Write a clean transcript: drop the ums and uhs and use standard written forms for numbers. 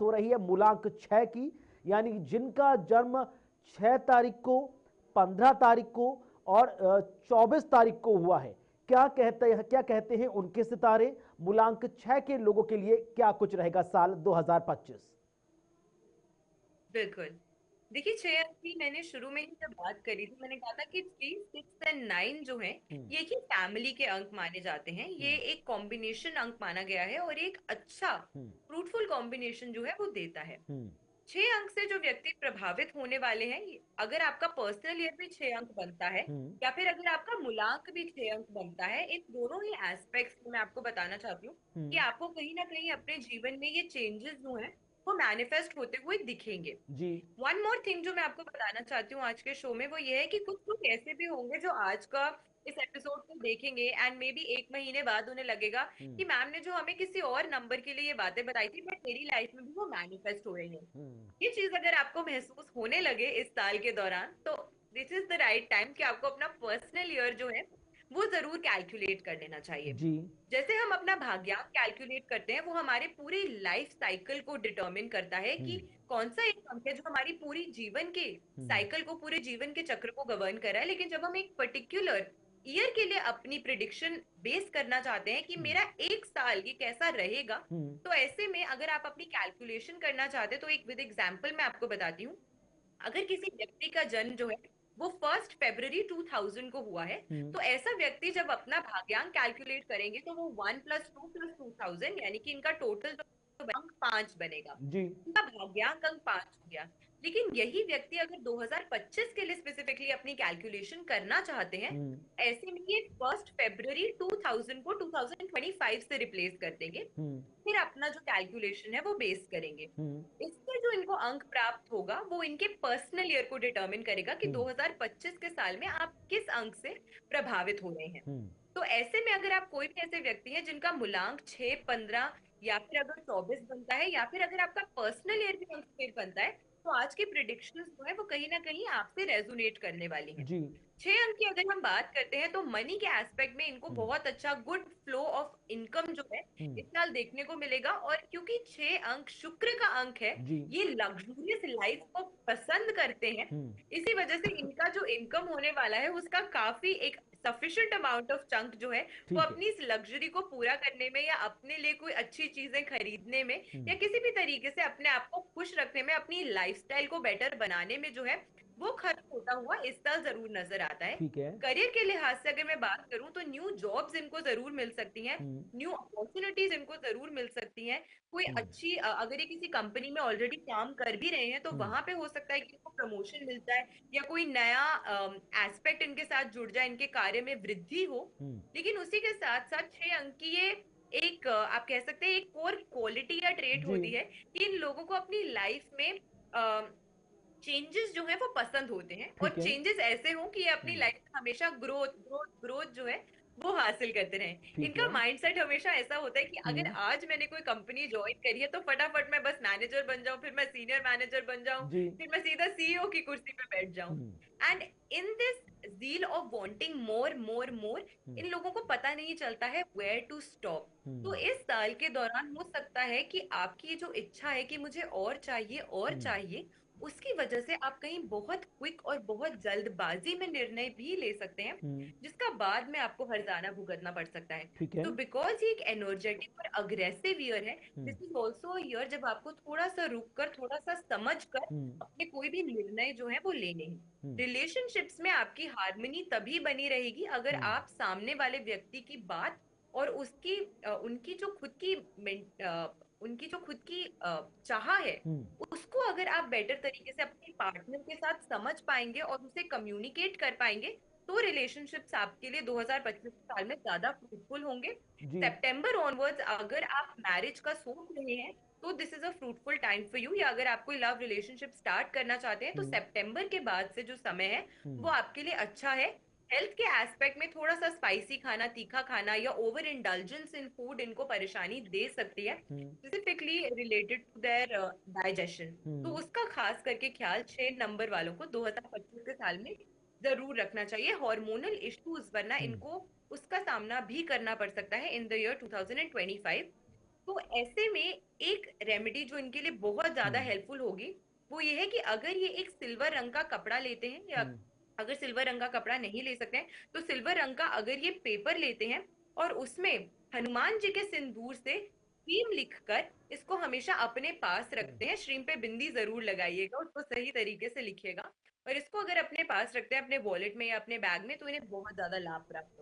हो रही है मूलांक 6 की, यानी जिनका जन्म 6 तारीख को, 15 तारीख को और 24 तारीख को हुआ है। क्या कहते हैं उनके सितारे? मूलांक 6 के लोगों के लिए क्या कुछ रहेगा साल 2025? बिल्कुल। देखिए, 6 अंक की मैंने शुरू में ही जब बात करी थी, मैंने कहा था कि 3, 6 एंड 9 जो है हम्म। ये ही फैमिली के अंक माने जाते हैं। ये हम्म। एक कॉम्बिनेशन अंक माना गया है और एक अच्छा हम्म। फ्रूटफुल कॉम्बिनेशन जो है वो देता है। हम्म। 6 अंक से जो व्यक्ति प्रभावित होने वाले हैं, अगर आपका पर्सनल ईयर भी 6 अंक बनता है हम्म। या फिर अगर आपका मूलांक भी 6 अंक बनता है, इन दोनों ही एस्पेक्ट्स में मैं आपको बताना चाहती हूँ कि हम्म। आपको कहीं ना कहीं अपने जीवन में ये चेंजेस जो है वो मैनिफेस्ट होते हुए दिखेंगे। जी। वन मोर थिंग जो मैं आपको बताना चाहती हूँ आज के शो में, वो ये है कि कुछ लोग ऐसे भी होंगे जो आज का इस एपिसोड को देखेंगे एंड मे बी 1 महीने बाद उन्हें लगेगा हम्म। कि मैम ने जो हमें किसी और नंबर के लिए ये बातें बताई थी, बट मेरी लाइफ में भी वो मैनिफेस्ट हो रही है। हम्म। ये चीज अगर आपको महसूस होने लगे इस साल के दौरान, तो this is the right time कि आपको अपना पर्सनल ईयर जो है वो जरूर कैलकुलेट कर लेना चाहिए। जी। जैसे हम अपना भाग्यांक कैलकुलेट करते हैं, वो हमारे पूरे लाइफ साइकिल को डिटरमिन करता है कि हम्म। कौन सा एक अंक है जो हमारी पूरी जीवन के हम्म। साइकिल को, पूरे जीवन के चक्र को गवर्न कर रहा है। लेकिन जब हम एक पर्टिकुलर ईयर के लिए अपनी प्रिडिक्शन बेस करना चाहते हैं कि हम्म। मेरा एक साल ये कैसा रहेगा, हम्म। तो ऐसे में अगर आप अपनी कैलकुलेशन करना चाहते हैं, तो एक विद एग्जाम्पल मैं आपको बताती हूँ। अगर किसी व्यक्ति का जन्म जो है वो 1 फरवरी 2000 को हुआ है, हम्म। तो ऐसा व्यक्ति जब अपना भाग्यांक कैलकुलेट करेंगे तो वो 1+2+2000, यानी कि इनका टोटल जो अंक 5 बनेगा। जी। इनका भाग्यांक अंक 5 हो गया। लेकिन यही व्यक्ति अगर 2025 के लिए स्पेसिफिकली अपनी कैलकुलेशन करना चाहते हैं, हम्म। ऐसे में ये 1 फरवरी 2000 को 2025 से रिप्लेस कर देंगे। हम्म। फिर अपना जो कैलकुलेशन है वो बेस करेंगे। हम्म। इससे जो इनको अंक प्राप्त होगा वो इनके पर्सनल ईयर को डिटरमिन करेगा कि हम्म। 2025 के साल में आप किस अंक से प्रभावित हो रहे हैं। हम्म। तो ऐसे में अगर आप कोई भी ऐसे व्यक्ति हैं जिनका मूलांक 6, 15 या फिर अगर 24 बनता है, या फिर अगर आपका पर्सनल ईयर भी अंक 6 बनता है, तो आज की प्रिडिक्शंस जो है वो कहीं ना कहीं आपसे रेजोनेट करने वाली हैं। जी। 6 अंक की अगर हम बात करते हैं, तो मनी के एस्पेक्ट में इनको हम्म। बहुत अच्छा गुड फ्लो ऑफ इनकम जो है हम्म। इस साल देखने को मिलेगा। और क्योंकि 6 अंक शुक्र का अंक है, जी। ये लग्जूरियस लाइफ को पसंद करते हैं। हम्म। इसी वजह से इनका जो इनकम होने वाला है उसका काफी एक सफिशिएंट अमाउंट ऑफ चंक जो है वो ठीक है। अपनी इस लग्जरी को पूरा करने में, या अपने लिए कोई अच्छी चीजें खरीदने में, हम्म। या किसी भी तरीके से अपने आप को खुश रखने में, अपनी लाइफस्टाइल को बेटर बनाने में जो है वो खर्च होता हुआ इस साल जरूर नजर आता है। ठीक है। करियर के लिहाज से अगर मैं बात करूं, तो न्यू जॉब्स इनको जरूर मिल सकती हैं। हम्म। न्यू अपॉर्चुनिटीज इनको जरूर मिल सकती हैं। कोई हम्म। अच्छी अगर ये किसी कंपनी में ऑलरेडी काम कर भी रहे हैं, तो हम्म। वहां पे हो सकता है कि इनको प्रमोशन मिल जाए, या कोई नया एस्पेक्ट इनके साथ जुड़ जाए, इनके कार्य में वृद्धि हो। हम्म। लेकिन उसी के साथ साथ 6 अंक की ये एक आप कह सकते हैं एक कोर क्वालिटी या ट्रेट जी। होती है कि इन लोगों को अपनी लाइफ में चेंजेस जो है वो पसंद होते हैं, और ठीक है। चेंजेस ऐसे हो कि ये अपनी हम्म। लाइफ में हमेशा ग्रोथ ग्रोथ ग्रोथ जो है वो हासिल करते रहें। ठीक इनका है। माइंडसेट हमेशा ऐसा होता है कि अगर हम्म। आज मैंने कोई कंपनी ज्वाइन करी है, तो फटाफट मैं बस मैनेजर बन जाऊं, फिर मैं सीनियर मैनेजर बन जाऊं, जी। फिर मैं सीधा सीईओ की कुर्सी पे बैठ जाऊं। Hmm. And in this zeal of wanting more more more, hmm. इन लोगों को पता नहीं चलता है वेयर टू स्टॉप। तो हम्म। इस साल के दौरान हो सकता है कि आपकी ये जो इच्छा है कि मुझे और हम्म। चाहिए, उसकी वजह से आप कहीं बहुत क्विक और बहुत जल्दबाजी में निर्णय भी ले सकते हैं, हम्म। जिसका बाद में आपको हर्जाना भुगतना पड़ सकता है। ठीक है। तो बिकॉज ये एक एनर्जेटिक और अग्रेसिव ईयर है, हम्म। दिस इज ऑल्सो ईयर जब आपको थोड़ा सा रुक कर, थोड़ा सा समझ कर हम्म। अपने कोई भी निर्णय जो है वो लेने हैं। हम्म। रिलेशनशिप्स में आपकी हार्मनी तभी बनी रहेगी अगर हम्म। आप सामने वाले व्यक्ति की बात और उसकी उनकी जो खुद की चाह है, हम्म। उसको अगर आप बेटर तरीके से अपने पार्टनर के साथ समझ पाएंगे और उसे कम्युनिकेट कर पाएंगे, तो रिलेशनशिप्स आपके लिए 2025 साल में ज्यादा फ्रूटफुल होंगे। जी। सितंबर ऑनवर्ड्स अगर आप मैरिज का सोच रहे हैं, तो this is a fruitful time for you. या अगर आप कोई लव रिलेशनशिप स्टार्ट करना चाहते हैं, तो हम्म। सितंबर के बाद से जो समय है वो हम्म। आपके लिए अच्छा है। हेल्थ के एस्पेक्ट में थोड़ा सा स्पाइसी खाना, तीखा खाना या ओवर इंडल्जेंस इन फूड इनको परेशानी दे सकती है, hmm. Specifically related to their digestion. तो हम्म। उसका खास करके ख्याल 6 नंबर वालों को 2025 के साल में जरूर रखना चाहिए। हार्मोनल इश्यूज, वरना हम्म। इनको उसका सामना भी करना पड़ सकता है इन द ईयर 2025। तो ऐसे में एक रेमेडी जो इनके लिए बहुत ज्यादा हम्म। हेल्पफुल होगी वो ये है कि अगर ये एक सिल्वर रंग का कपड़ा लेते हैं, या हम्म। अगर सिल्वर रंग का कपड़ा नहीं ले सकते हैं तो सिल्वर रंग का अगर ये पेपर लेते हैं और उसमें हनुमान जी के सिंदूर से श्रीम लिखकर इसको हमेशा अपने पास हम्म। रखते हैं। श्रीम पे बिंदी जरूर लगाइएगा, उसको सही तरीके से लिखिएगा। और इसको अगर अपने पास रखते हैं अपने वॉलेट में या अपने बैग में, तो इन्हें बहुत ज्यादा लाभ प्राप्त होगा।